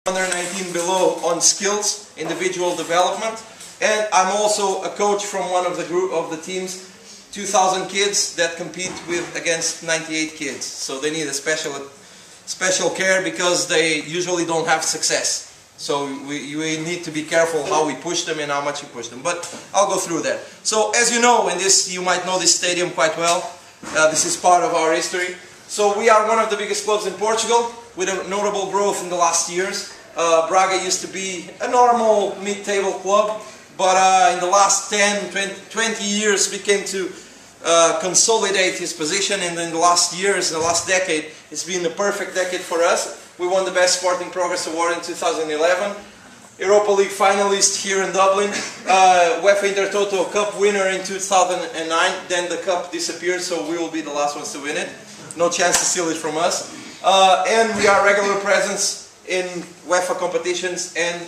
under 19 below on skills, individual development, and I'm also a coach from one of the group of the teams, 2,000 kids that compete against 98 kids. So they need a special care because they usually don't have success. So we need to be careful how we push them and how much we push them. But I'll go through that. So as you know, you might know this stadium quite well. This is part of our history. So we are one of the biggest clubs in Portugal with a notable growth in the last years. Braga used to be a normal mid-table club, but in the last 10, 20 years we came to consolidate his position, and in the last years, in the last decade, it's been the perfect decade for us. We won the Best Sporting Progress Award in 2011, Europa League finalist here in Dublin, UEFA Intertoto Cup winner in 2009, then the cup disappeared, so we will be the last ones to win it. No chance to steal it from us. And we are regular presence in UEFA competitions and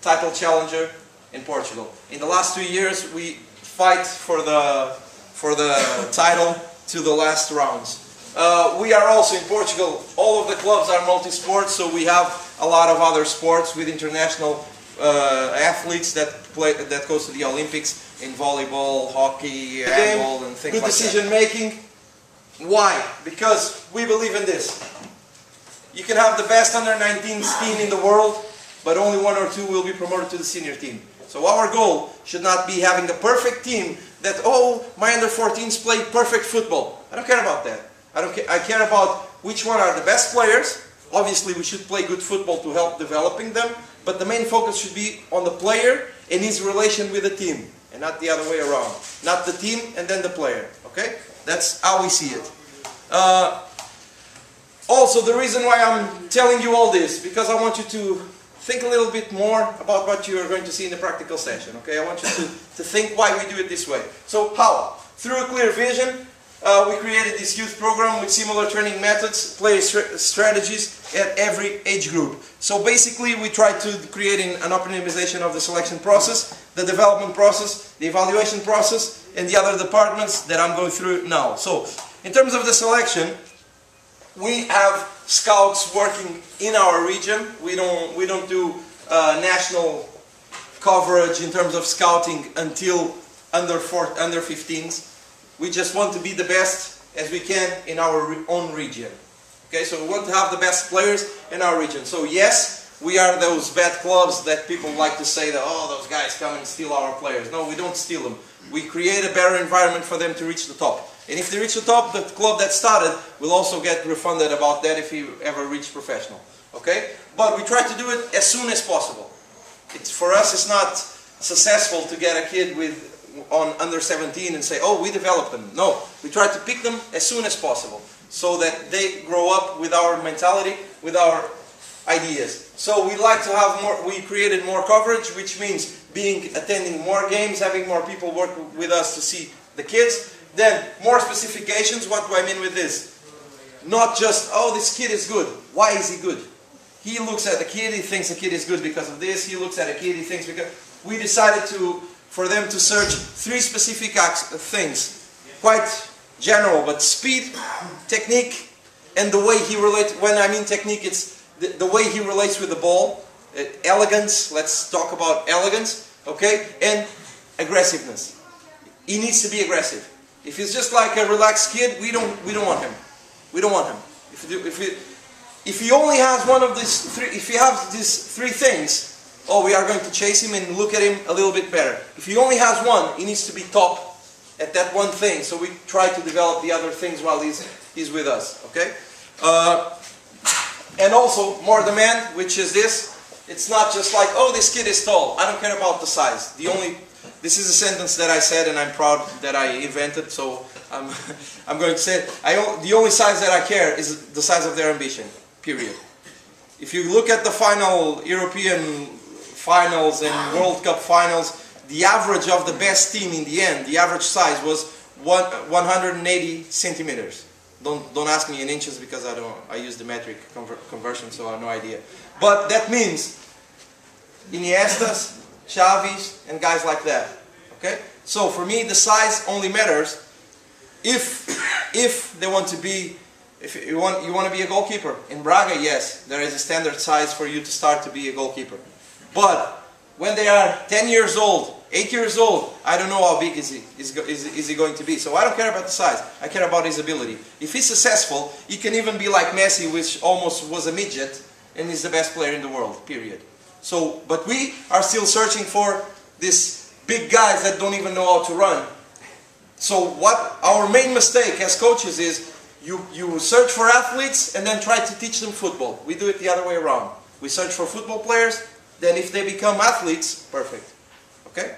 title challenger in Portugal. In the last 2 years we fight for the title to the last rounds. We are also in Portugal, all of the clubs are multi-sport, so we have a lot of other sports with international athletes that goes to the Olympics in volleyball, hockey, handball and things like that. Good decision making. Why? Because we believe in this. You can have the best under-19s team in the world, but only 1 or 2 will be promoted to the senior team. So our goal should not be having the perfect team that, oh, my under-14s play perfect football. I don't care about that. I care about which one are the best players. Obviously we should play good football to help developing them, but the main focus should be on the player and his relation with the team, and not the other way around. Not the team and then the player, okay? That's how we see it. Also, the reason why I'm telling you all this, because I want you to think a little bit more about what you are going to see in the practical session, okay? I want you to think why we do it this way. So how? Through a clear vision, we created this youth program with similar training methods, player strategies at every age group. So basically we try to create an optimization of the selection process, the development process, the evaluation process, and the other departments that I'm going through now. So in terms of the selection, we have scouts working in our region. We don't do national coverage in terms of scouting until under 15s. We just want to be the best as we can in our own region. Okay, so we want to have the best players in our region. So yes, we are those bad clubs that people like to say that, oh, those guys come and steal our players. No, we don't steal them. We create a better environment for them to reach the top. And if they reach the top, the club that started will also get refunded about that if he ever reach professional. Okay? But we try to do it as soon as possible. For us, it's not successful to get a kid on under 17 and say, oh, we developed them. No, we try to pick them as soon as possible so that they grow up with our mentality, with our ideas. So we like to have more, we created more coverage, which means attending more games, having more people work with us to see the kids. Then, more specifications. What do I mean with this? Not just, oh, this kid is good. Why is he good? He looks at the kid, he thinks the kid is good because of this. He looks at a kid, he thinks because... We decided for them to search 3 specific things. Quite general, but speed, technique, and the way he relates. When I mean technique, it's the way he relates with the ball. Elegance, let's talk about elegance, okay? And aggressiveness. He needs to be aggressive. If he's just like a relaxed kid, we don't want him. We don't want him. If he only has one of these 3, if he has these 3 things, oh, we are going to chase him and look at him a little bit better. If he only has one, he needs to be top at that one thing. So we try to develop the other things while he's with us. Okay. And also more demand, which is this. It's not just like, oh, this kid is tall. I don't care about the size. This is a sentence that I said and I'm proud that I invented, so I'm going to say it. The only size that I care is the size of their ambition, period. If you look at the final European finals and World Cup finals, the average of the best team in the end, the average size was 180 centimeters. Don't ask me in inches because I use the metric conversion, so I have no idea. But that means Iniestas, Xavis, and guys like that. Okay? So for me, the size only matters if they want to be if you want to be a goalkeeper, in Braga, yes, there is a standard size for you to start to be a goalkeeper. But when they are 10 years old, 8 years old, I don't know how big is he going to be. So I don't care about the size. I care about his ability. If he's successful, he can even be like Messi, which almost was a midget, and he's the best player in the world, period. So, but we are still searching for these big guys that don't even know how to run. So what our main mistake as coaches is, you search for athletes and then try to teach them football. We do it the other way around. We search for football players, then if they become athletes, perfect. Okay?